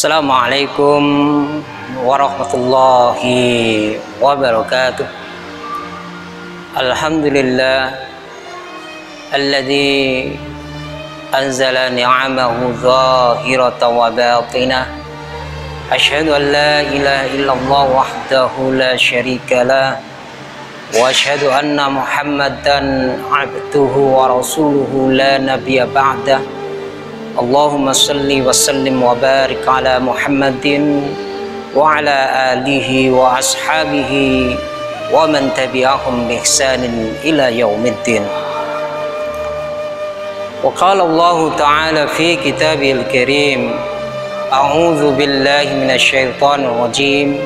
Assalamualaikum warahmatullahi wabarakatuh. Alhamdulillah alladzi anzala ni'amahu zahiratan wa batinah. Asyhadu an la ilaha illallah wahdahu la syarika lah wa asyhadu anna Muhammadan abduhu wa rasuluhu la nabiyya ba'dah. Allahumma salli wa sallim wa barik ala Muhammadin wa ala alihi wa ashabihi wa man tabi'ahum bi ihsanin ila yaumiddin. Wa qala Allah ta'ala fi kitabihil karim, a'udzu billahi minasy syaithanir rajim.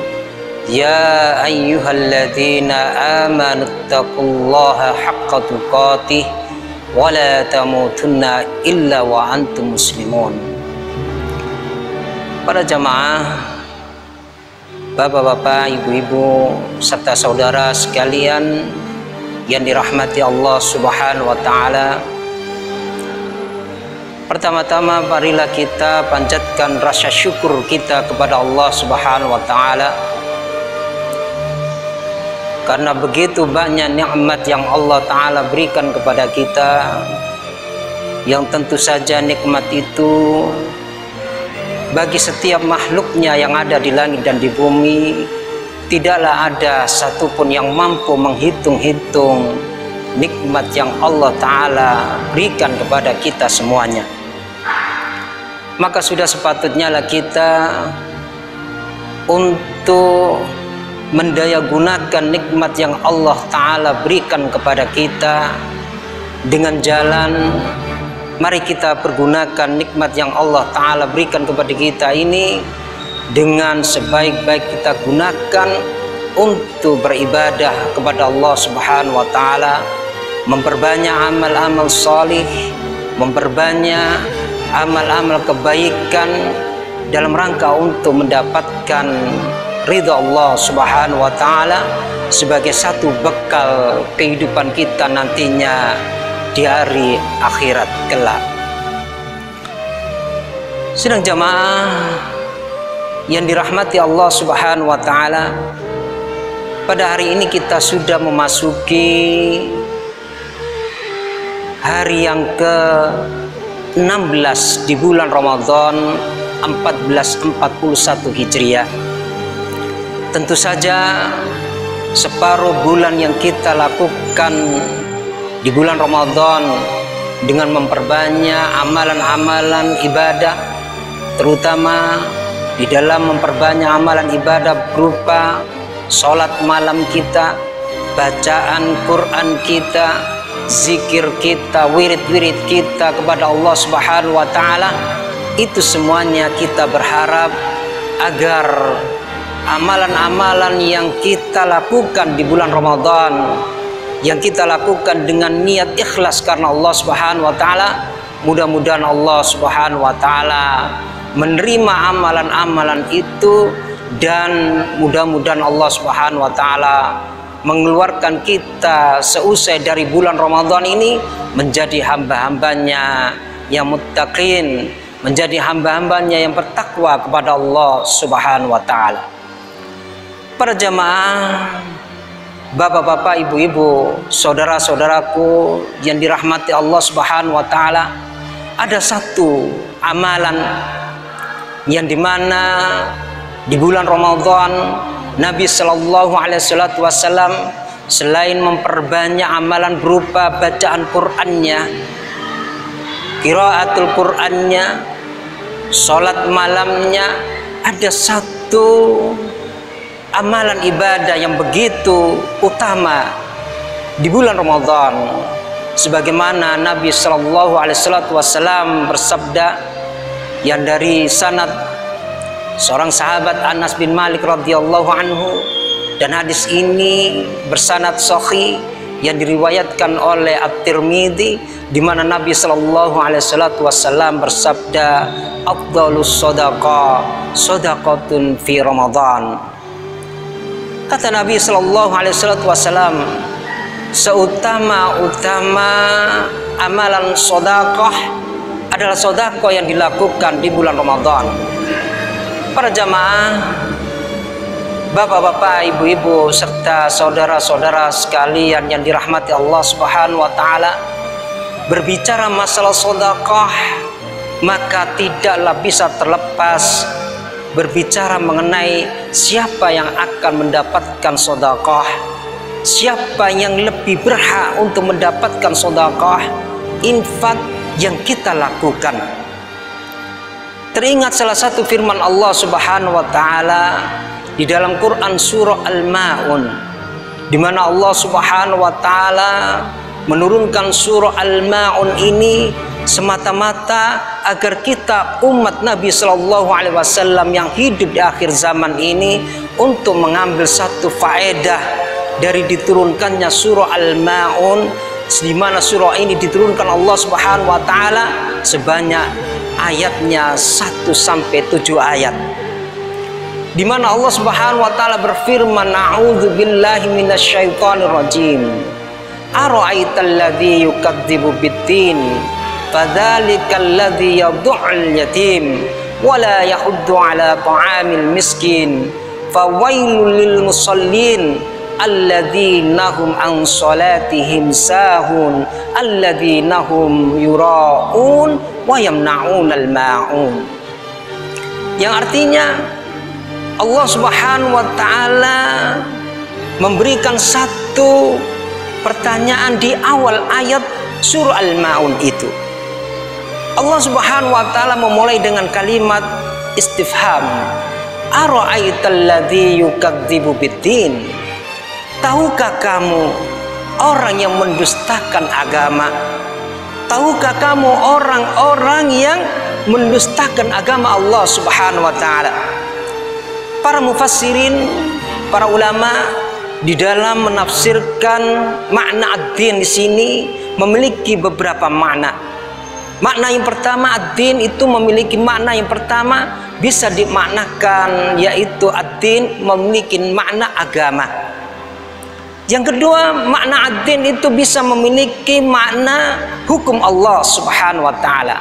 Ya ayyuhalladzina amanu taqullaha haqqa tuqatih wa la tamutunna illa wa antum muslimun. Para jamaah, bapak-bapak, ibu-ibu, serta saudara sekalian yang dirahmati Allah Subhanahu wa ta'ala, pertama-tama marilah kita panjatkan rasa syukur kita kepada Allah Subhanahu wa ta'ala, karena begitu banyak nikmat yang Allah Ta'ala berikan kepada kita, yang tentu saja nikmat itu bagi setiap makhluknya yang ada di langit dan di bumi, tidaklah ada satupun yang mampu menghitung-hitung nikmat yang Allah Ta'ala berikan kepada kita semuanya. Maka sudah sepatutnya lah kita untuk mendayagunakan nikmat yang Allah Ta'ala berikan kepada kita dengan jalan, mari kita pergunakan nikmat yang Allah Ta'ala berikan kepada kita ini dengan sebaik-baik kita gunakan untuk beribadah kepada Allah Subhanahu wa ta'ala, memperbanyak amal-amal salih, memperbanyak amal-amal kebaikan dalam rangka untuk mendapatkan ridha Allah Subhanahu wa ta'ala sebagai satu bekal kehidupan kita nantinya di hari akhirat kelak. Sedang jamaah yang dirahmati Allah Subhanahu wa ta'ala, pada hari ini kita sudah memasuki hari yang ke-16 di bulan Ramadan 1441 Hijriah. Tentu saja separuh bulan yang kita lakukan di bulan Ramadan dengan memperbanyak amalan-amalan ibadah, terutama di dalam memperbanyak amalan ibadah berupa sholat malam kita, bacaan Quran kita, zikir kita, wirid-wirid kita kepada Allah Subhanahu wa ta'ala. Itu semuanya kita berharap agar amalan-amalan yang kita lakukan di bulan Ramadan, yang kita lakukan dengan niat ikhlas karena Allah Subhanahu wa ta'ala, mudah-mudahan Allah Subhanahu wa ta'ala menerima amalan-amalan itu, dan mudah-mudahan Allah Subhanahu wa ta'ala mengeluarkan kita seusai dari bulan Ramadan ini menjadi hamba-hambanya yang muttaqin, menjadi hamba-hambanya yang bertakwa kepada Allah Subhanahu wa ta'ala. Para jamaah, bapak-bapak, ibu-ibu, saudara-saudaraku yang dirahmati Allah Subhanahu wa ta'ala, ada satu amalan yang dimana di bulan Ramadan Nabi Shallallahu Alaihi Wasallam selain memperbanyak amalan berupa bacaan Qur'annya, qiraatul Qur'annya, sholat malamnya, ada satu amalan ibadah yang begitu utama di bulan Ramadan, sebagaimana Nabi Shallallahu Alaihi Wasallam bersabda yang dari sanad seorang sahabat Anas bin Malik radhiyallahu anhu, dan hadis ini bersanad sahih yang diriwayatkan oleh At-Tirmidzi, di mana Nabi Shallallahu Alaihi Wasallam bersabda, afdhalus shadaqah shadaqatun fi Ramadan. Kata Nabi Shallallahu Alaihi Wasallam, seutama-utama amalan sedekah adalah sedekah yang dilakukan di bulan Ramadan. Para jamaah, bapak-bapak, ibu-ibu, serta saudara-saudara sekalian yang dirahmati Allah Subhanahu wa Ta'ala, berbicara masalah sedekah, maka tidaklah bisa terlepas berbicara mengenai siapa yang akan mendapatkan sedekah, siapa yang lebih berhak untuk mendapatkan sedekah, infak yang kita lakukan. Teringat salah satu firman Allah Subhanahu wa Ta'ala di dalam Quran surah Al-Ma'un, di mana Allah Subhanahu wa Ta'ala menurunkan surah Al-Ma'un ini semata-mata agar kita umat Nabi Shallallahu Alaihi Wasallam yang hidup di akhir zaman ini untuk mengambil satu faedah dari diturunkannya surah Al-Ma'un, di mana surah ini diturunkan Allah Subhanahu wa Ta'ala sebanyak ayatnya 1 sampai 7 ayat, di mana Allah Subhanahu wa Ta'ala berfirman, a'udzubillahi minasyaitonir rajim, ara'aital ladzi yukadzibu biddin fadzalikal ladzi yad'ul yatim wa la yahuddu ala ta'amil miskin fawailul lil musallin alladzina hum an salatihim sahun alladzina hum yura'un wa yamna'unal ma'un. Yang artinya Allah Subhanahu wa Ta'ala memberikan satu pertanyaan di awal ayat surah Al-Ma'un itu. Allah Subhanahu wa Ta'ala memulai dengan kalimat istifham, ara'aital ladzi yukadzibu biddin, tahukah kamu orang yang mendustakan agama? Tahukah kamu orang-orang yang mendustakan agama Allah Subhanahu wa Ta'ala? Para mufassirin, para ulama di dalam menafsirkan makna ad-din di sini memiliki beberapa makna. Makna yang pertama, ad-din itu memiliki makna yang pertama bisa dimaknakan, yaitu ad-din memiliki makna agama. Yang kedua, makna ad-din itu bisa memiliki makna hukum Allah Subhanahu wa Ta'ala.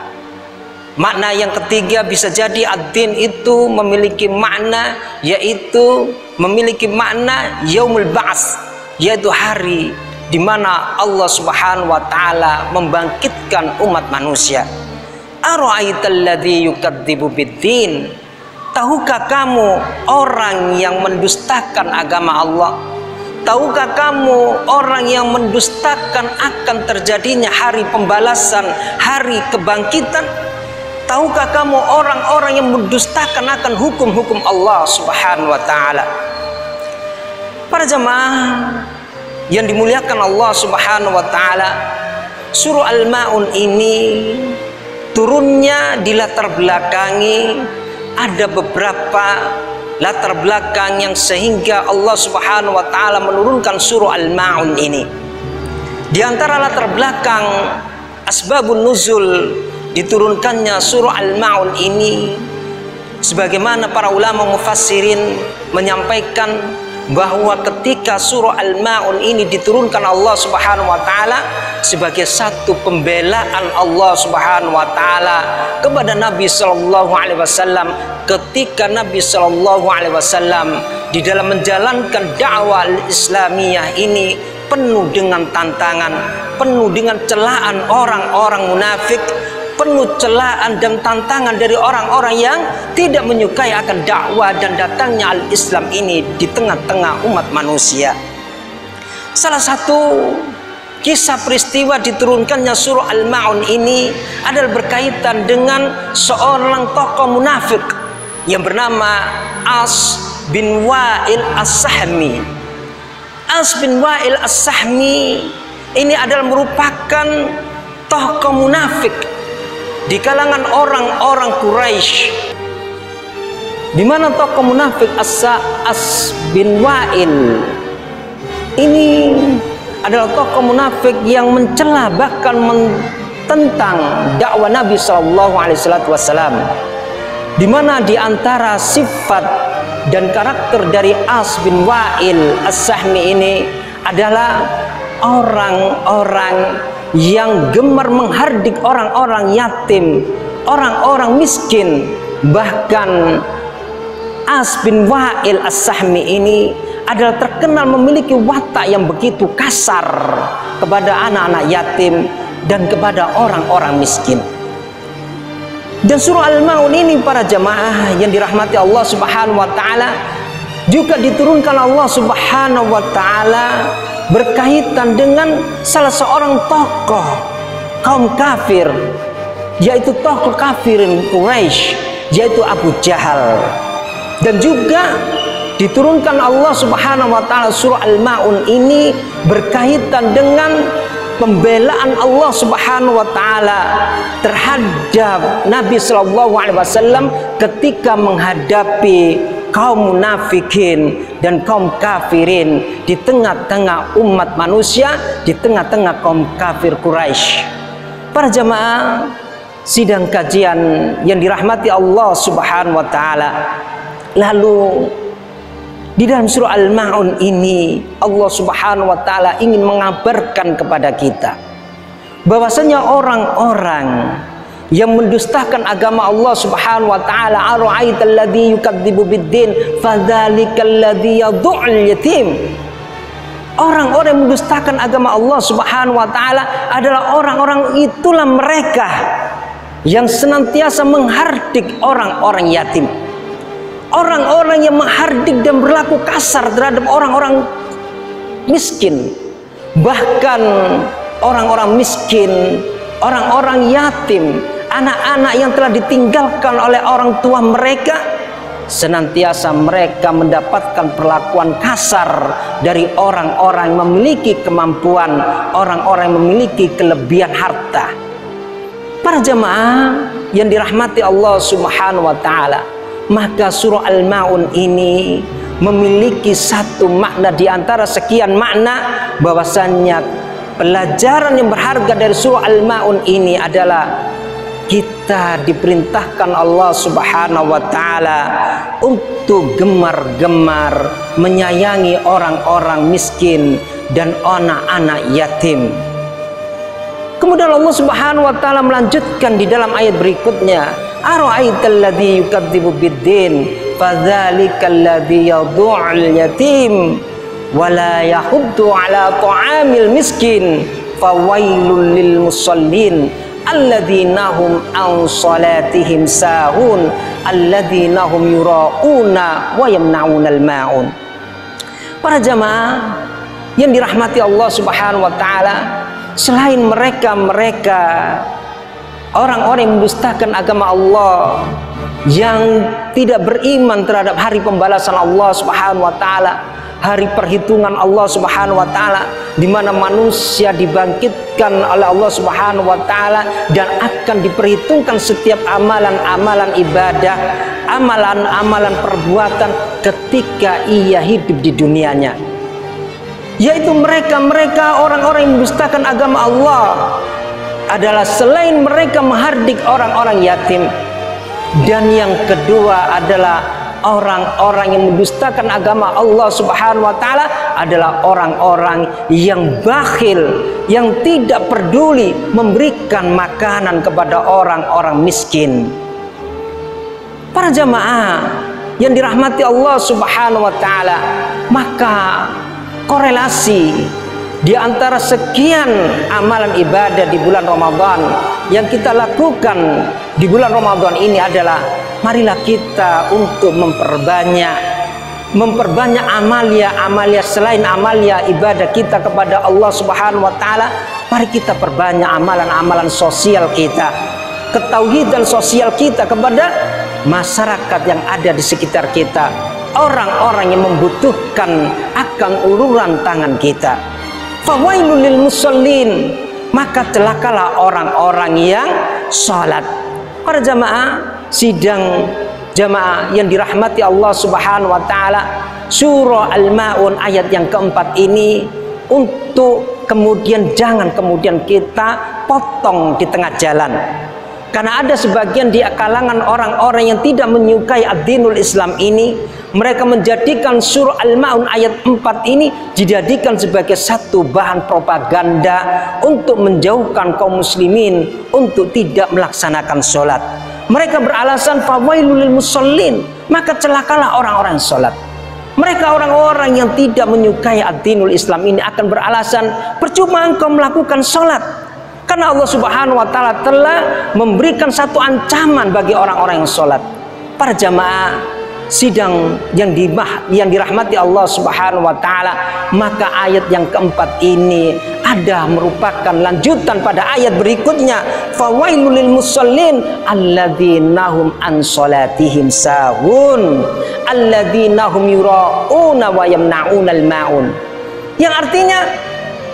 Makna yang ketiga bisa jadi ad-din itu memiliki makna, yaitu memiliki makna yaumul ba'ats, yaitu hari di mana Allah Subhanahu wa Ta'ala membangkitkan umat manusia. Ara'aital ladzi yukadzibu biddin, tahukah kamu orang yang mendustakan agama Allah? Tahukah kamu orang yang mendustakan akan terjadinya hari pembalasan, hari kebangkitan? Tahukah kamu orang-orang yang mendustakan akan hukum-hukum Allah Subhanahu wa Ta'ala? Para jemaah yang dimuliakan Allah Subhanahu wa Ta'ala, surah Al-Ma'un ini turunnya dilatar belakangi ada beberapa latar belakang yang sehingga Allah Subhanahu wa Ta'ala menurunkan surah Al-Ma'un ini. Di antara latar belakang asbabun nuzul diturunkannya surah Al-Ma'un ini, sebagaimana para ulama mufassirin menyampaikan bahwa ketika surah Al-Ma'un ini diturunkan Allah Subhanahu wa Ta'ala sebagai satu pembelaan Allah Subhanahu wa Ta'ala kepada Nabi Sallallahu Alaihi Wasallam, ketika Nabi Sallallahu Alaihi Wasallam di dalam menjalankan dakwah Islamiyah ini penuh dengan tantangan, penuh dengan celaan orang-orang munafik, penuh celaan dan tantangan dari orang-orang yang tidak menyukai akan dakwah dan datangnya al-Islam ini di tengah-tengah umat manusia. Salah satu kisah peristiwa diturunkannya surah Al-Ma'un ini adalah berkaitan dengan seorang tokoh munafik yang bernama As bin Wa'il As-Sahmi. As bin Wa'il As-Sahmi ini adalah merupakan tokoh munafik di kalangan orang-orang Quraisy, di mana tokoh munafik As bin Wa'il ini adalah tokoh munafik yang mencela bahkan tentang dakwah Nabi Shallallahu Alaihi Wasallam, di mana di antara sifat dan karakter dari As bin Wa'il As-Sahmi ini adalah orang-orang yang gemar menghardik orang-orang yatim, orang-orang miskin, bahkan As bin Wa'il As-Sahmi ini adalah terkenal memiliki watak yang begitu kasar kepada anak-anak yatim dan kepada orang-orang miskin. Dan surah Al-Ma'un ini para jamaah yang dirahmati Allah Subhanahu wa taala juga diturunkan Allah Subhanahu wa taala berkaitan dengan salah seorang tokoh kaum kafir, yaitu tokoh kafirin Quraisy, yaitu Abu Jahal. Dan juga diturunkan Allah Subhanahu wa taala surah Al-Ma'un ini berkaitan dengan pembelaan Allah Subhanahu wa taala terhadap Nabi sallallahu alaihi wasallam ketika menghadapi kaum munafikin dan kaum kafirin di tengah-tengah umat manusia, di tengah-tengah kaum kafir Quraisy. Para jamaah sidang kajian yang dirahmati Allah Subhanahu wa taala, lalu di dalam surah Al-Ma'un ini Allah Subhanahu wa taala ingin mengabarkan kepada kita bahwasanya orang-orang yang mendustakan agama Allah Subhanahu wa taala, ara'aital ladzi yukadzibu biddin fadzalikal ladzi yad'ul yatim. Orang-orang yang mendustakan agama Allah Subhanahu wa taala adalah orang-orang itulah mereka yang senantiasa menghardik orang-orang yatim. Orang-orang yang menghardik dan berlaku kasar terhadap orang-orang miskin, bahkan orang-orang miskin, orang-orang yatim, anak-anak yang telah ditinggalkan oleh orang tua mereka, senantiasa mereka mendapatkan perlakuan kasar dari orang-orang yang memiliki kemampuan, orang-orang yang memiliki kelebihan harta. Para jamaah yang dirahmati Allah Subhanahu wa taala, maka surah Al-Ma'un ini memiliki satu makna di antara sekian makna, bahwasannya pelajaran yang berharga dari surah Al-Ma'un ini adalah kita diperintahkan Allah Subhanahu wa taala untuk gemar-gemar menyayangi orang-orang miskin dan anak-anak yatim. Kemudian Allah Subhanahu wa taala melanjutkan di dalam ayat berikutnya, ara'aital ladzi yukadzibu biddin fadzalikal ladzi yad'ul yatim wa la yahuddu ala ta'amil miskin fawailul lil musallin alladzina hum an salatihim sahun alladzina hum yura'una wa yamna'unal ma'un. Para jamaah yang dirahmati Allah Subhanahu wa taala, selain mereka orang-orang yang mendustakan agama Allah, yang tidak beriman terhadap hari pembalasan Allah Subhanahu wa taala, hari perhitungan Allah Subhanahu wa taala, di mana manusia dibangkitkan oleh Allah Subhanahu wa taala dan akan diperhitungkan setiap amalan-amalan ibadah, amalan-amalan perbuatan ketika ia hidup di dunianya. Yaitu mereka orang-orang yang mendustakan agama Allah adalah selain mereka menghardik orang-orang yatim, dan yang kedua adalah orang-orang yang mendustakan agama Allah Subhanahu wa taala adalah orang-orang yang bakhil, yang tidak peduli memberikan makanan kepada orang-orang miskin. Para jamaah yang dirahmati Allah Subhanahu wa taala, maka korelasi di antara sekian amalan ibadah di bulan Ramadan yang kita lakukan di bulan Ramadan ini adalah, marilah kita untuk memperbanyak amalia selain amalia ibadah kita kepada Allah Subhanahu wa taala. Mari kita perbanyak amalan-amalan sosial kita, ketauhidan sosial kita kepada masyarakat yang ada di sekitar kita, orang-orang yang membutuhkan akan uluran tangan kita. Fawailul lil musallin, maka celakalah orang-orang yang salat. Para jamaah sidang jamaah yang dirahmati Allah Subhanahu wa taala, surah Al-Ma'un ayat yang keempat ini untuk kemudian jangan kemudian kita potong di tengah jalan. Karena ada sebagian di kalangan orang-orang yang tidak menyukai ad-dinul Islam ini, mereka menjadikan surah Al-Ma'un ayat 4 ini dijadikan sebagai satu bahan propaganda untuk menjauhkan kaum muslimin untuk tidak melaksanakan sholat. Mereka beralasan fawailul lil musallin, maka celakalah orang-orang salat. Mereka orang-orang yang tidak menyukai ad-dinul Islam ini akan beralasan percuma engkau melakukan salat, karena Allah Subhanahu wa taala telah memberikan satu ancaman bagi orang-orang yang salat. Para jamaah sidang yang dirahmati Allah Subhanahu wa taala, maka ayat yang keempat ini ada merupakan lanjutan pada ayat berikutnya, fawailul lil musallin alladzina hum an salatihim sahun alladzina hum yura'una wa yamna'unal ma'un, yang artinya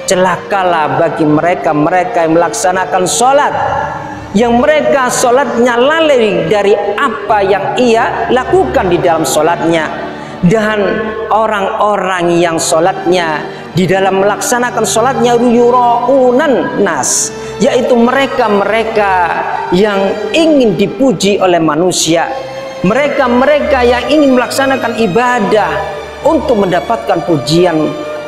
celakalah bagi mereka-mereka yang melaksanakan salat, yang mereka sholatnya lalai dari apa yang ia lakukan di dalam sholatnya, dan orang-orang yang sholatnya di dalam melaksanakan sholatnya yura'unan nas, yaitu mereka-mereka yang ingin dipuji oleh manusia, mereka-mereka yang ingin melaksanakan ibadah untuk mendapatkan pujian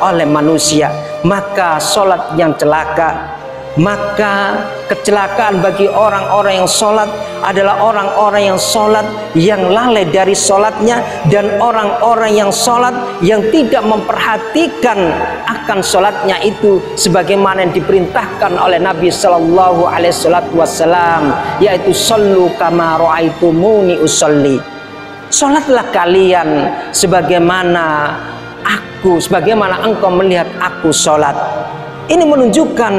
oleh manusia. Maka sholat yang celaka, maka kecelakaan bagi orang-orang yang sholat adalah orang-orang yang sholat yang lalai dari sholatnya, dan orang-orang yang sholat yang tidak memperhatikan akan sholatnya itu sebagaimana yang diperintahkan oleh Nabi Shallallahu Alaihi Wasallam, yaitu shollu kama ra'aitumuni usolli, sholatlah kalian sebagaimana engkau melihat aku sholat. Ini menunjukkan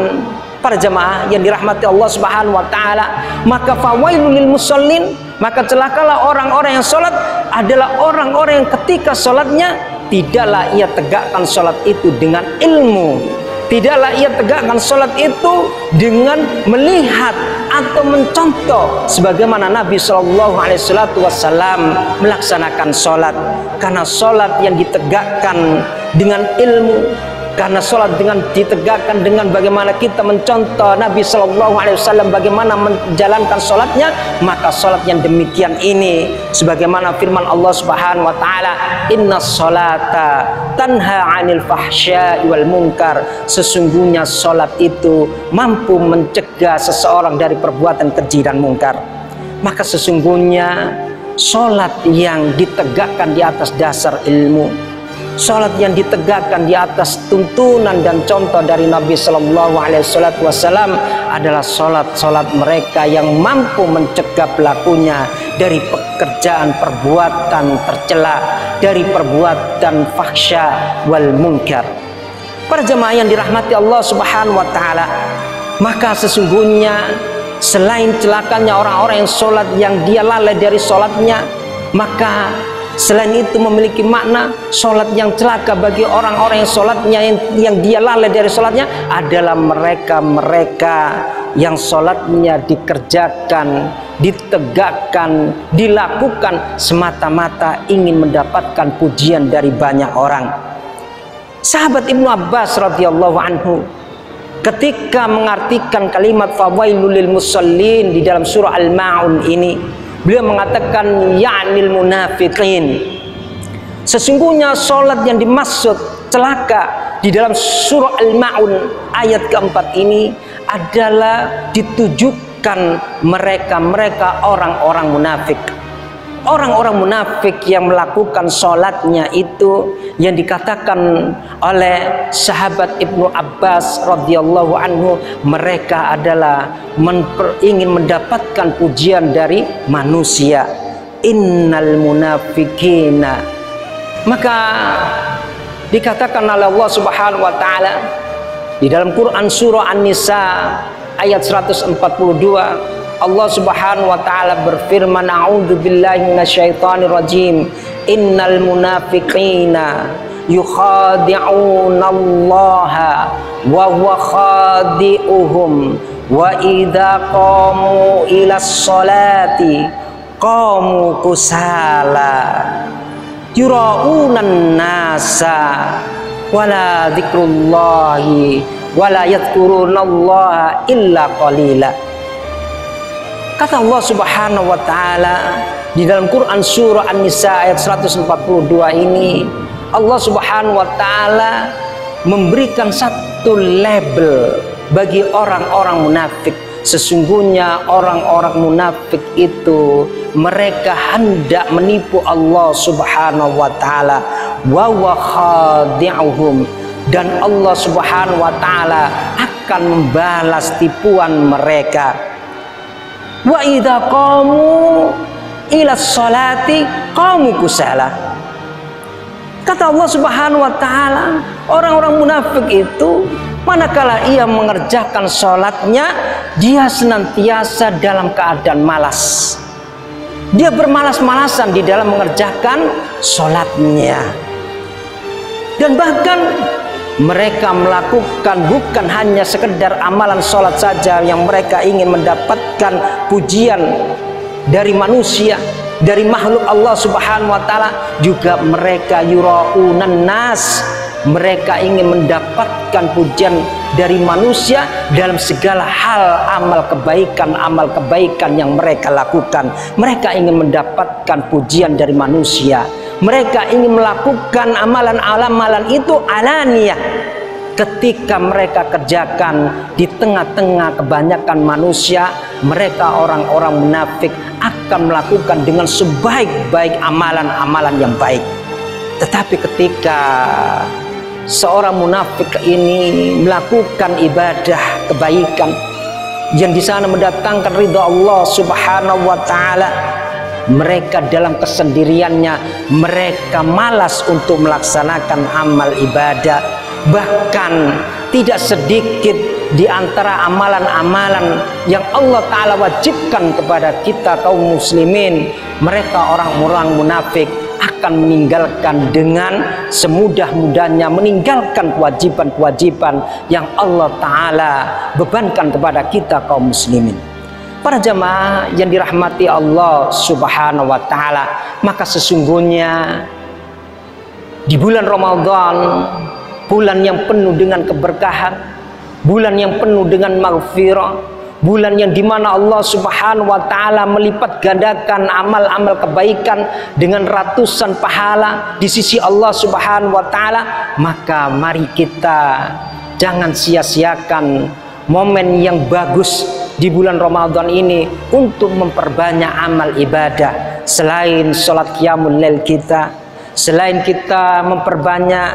para jamaah yang dirahmati Allah Subhanahu wa taala, maka fawailul lil musallin, maka celakalah orang-orang yang sholat adalah orang-orang yang ketika sholatnya tidaklah ia tegakkan sholat itu dengan ilmu, tidaklah ia tegakkan sholat itu dengan melihat atau mencontoh sebagaimana Nabi Shallallahu Alaihi Wasallam melaksanakan sholat. Karena sholat yang ditegakkan dengan ilmu, karena sholat dengan ditegakkan dengan bagaimana kita mencontoh Nabi Shallallahu Alaihi Wasallam bagaimana menjalankan sholatnya, maka sholat yang demikian ini sebagaimana firman Allah Subhanahu Wa Taala, inna sholata tanha anil fahsya'i wal munkar, sesungguhnya sholat itu mampu mencegah seseorang dari perbuatan keji dan mungkar. Maka sesungguhnya sholat yang ditegakkan di atas dasar ilmu, sholat yang ditegakkan di atas tuntunan dan contoh dari Nabi Shallallahu Alaihi Wasallam adalah sholat mereka yang mampu mencegah pelakunya dari pekerjaan perbuatan tercela, dari perbuatan fahsya wal munkar. Para jemaah yang dirahmati Allah Subhanahu Wa Taala, maka sesungguhnya selain celakanya orang-orang yang sholat yang dia lalai dari sholatnya, maka selain itu memiliki makna sholat yang celaka bagi orang-orang yang sholatnya yang dia lalai dari sholatnya adalah mereka-mereka yang sholatnya dikerjakan, ditegakkan, dilakukan semata-mata ingin mendapatkan pujian dari banyak orang. Sahabat Ibnu Abbas radhiyallahu anhu ketika mengartikan kalimat fawailul lil musallin di dalam surah Al-Ma'un ini, beliau mengatakan ya'nil munafiqin, sesungguhnya sholat yang dimaksud celaka di dalam surah Al-Ma'un ayat keempat ini adalah ditujukan mereka-mereka orang-orang munafik. Orang-orang munafik yang melakukan sholatnya itu yang dikatakan oleh sahabat Ibnu Abbas radhiyallahu anhu, mereka adalah ingin mendapatkan pujian dari manusia. Innal munafikina, maka dikatakan oleh Allah Subhanahu wa taala di dalam Quran surah An-Nisa ayat 142, Allah Subhanahu wa taala berfirman, a'udzu billahi minasyaitonir rajim, innal munafiqina yukhadi'unallaha wa huwa khadi'uhum wa idza qamu ilas sholati qamu kusala yura'unan nasa wala dzikrullahi wala yadhkurunallaha illa qalila. Kata Allah Subhanahu wa taala di dalam Quran surah An-Nisa ayat 142 ini, Allah Subhanahu wa taala memberikan satu label bagi orang-orang munafik, Sesungguhnya orang-orang munafik itu mereka hendak menipu Allah Subhanahu wa taala, wa khadi'uhum, dan Allah Subhanahu wa taala akan membalas tipuan mereka. Wa idza qamu ila sholati qamu kusala. Kata Allah Subhanahu wa taala, orang-orang munafik itu manakala ia mengerjakan sholatnya, dia senantiasa dalam keadaan malas. Dia bermalas-malasan di dalam mengerjakan sholatnya. Dan bahkan mereka melakukan bukan hanya sekedar amalan sholat saja yang mereka ingin mendapatkan pujian dari manusia, dari makhluk Allah Subhanahu wa taala, juga mereka yuraunan nas. Mereka ingin mendapatkan pujian dari manusia dalam segala hal amal kebaikan yang mereka lakukan. Mereka ingin mendapatkan pujian dari manusia. Mereka ingin melakukan amalan-amalan itu alaniyah. Ketika mereka kerjakan di tengah-tengah kebanyakan manusia, mereka orang-orang munafik akan melakukan dengan sebaik-baik amalan-amalan yang baik. Tetapi ketika seorang munafik ini melakukan ibadah kebaikan yang di sana mendatangkan ridha Allah Subhanahu wa taala, mereka dalam kesendiriannya mereka malas untuk melaksanakan amal ibadah. Bahkan tidak sedikit di antara amalan-amalan yang Allah taala wajibkan kepada kita kaum muslimin, mereka orang-orang munafik akan meninggalkan dengan semudah-mudahnya, meninggalkan kewajiban-kewajiban yang Allah taala bebankan kepada kita kaum muslimin. Para jamaah yang dirahmati Allah Subhanahu wa taala, maka sesungguhnya di bulan Ramadan, bulan yang penuh dengan keberkahan, bulan yang penuh dengan maghfirah, bulan yang dimana Allah Subhanahu wa taala melipat gandakan amal-amal kebaikan dengan ratusan pahala di sisi Allah Subhanahu wa taala, maka mari kita jangan sia-siakan momen yang bagus di bulan Ramadan ini untuk memperbanyak amal ibadah. Selain sholat qiyamul lail kita, selain kita memperbanyak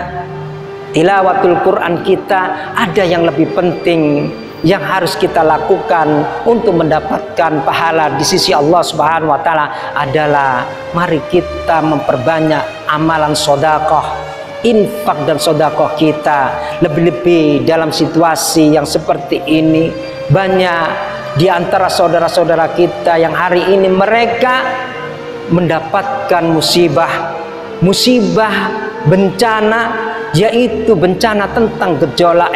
tilawatul Quran kita, ada yang lebih penting yang harus kita lakukan untuk mendapatkan pahala di sisi Allah Subhanahu wa taala adalah mari kita memperbanyak amalan sedekah, infak dan sedekah kita. Lebih-lebih dalam situasi yang seperti ini, banyak di antara saudara-saudara kita yang hari ini mereka mendapatkan musibah, bencana, yaitu bencana tentang gejolak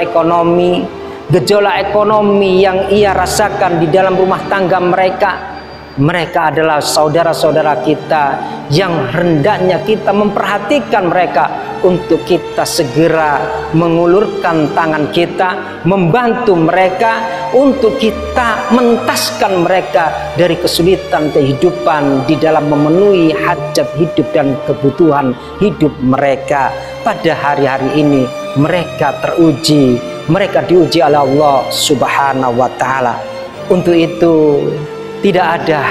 ekonomi yang ia rasakan di dalam rumah tangga mereka. Mereka adalah saudara-saudara kita yang hendaknya kita memperhatikan mereka untuk kita segera mengulurkan tangan kita, membantu mereka untuk kita mengentaskan mereka dari kesulitan kehidupan di dalam memenuhi hajat hidup dan kebutuhan hidup mereka. Pada hari-hari ini mereka teruji, mereka diuji oleh Allah Subhanahu wa taala. Untuk itu tidak ada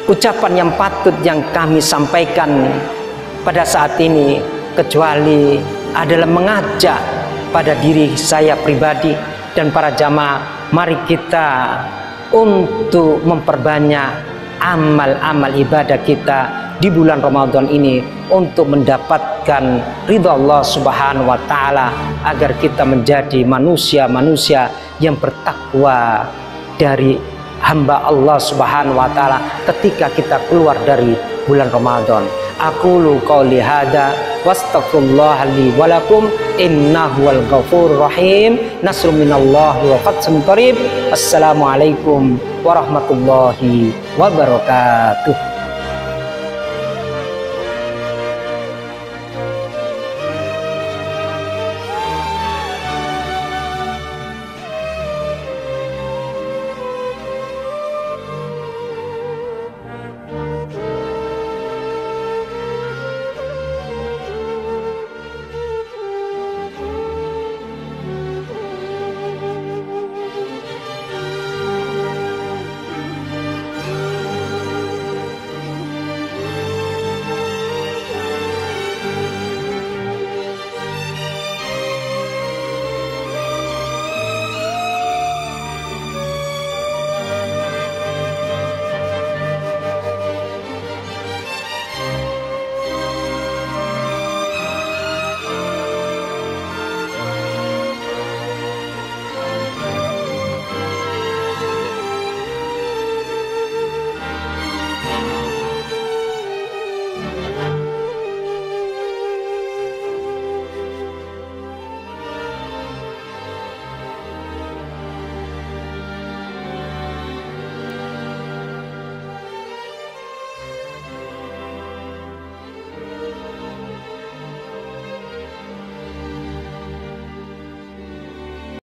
ucapan yang patut yang kami sampaikan pada saat ini kecuali adalah mengajak pada diri saya pribadi dan para jamaah, mari kita untuk memperbanyak amal-amal ibadah kita di bulan Ramadan ini untuk mendapatkan ridha Allah Subhanahu wa taala, agar kita menjadi manusia-manusia yang bertakwa dari hamba Allah Subhanahu wa taala ketika kita keluar dari bulan Ramadan. Aqulu qouli hadza wastaghfirullah li wa lakum innahu wal ghafurur rahim. Nasrun minallahi wa fathun qarib. Assalamualaikum warahmatullahi wabarakatuh.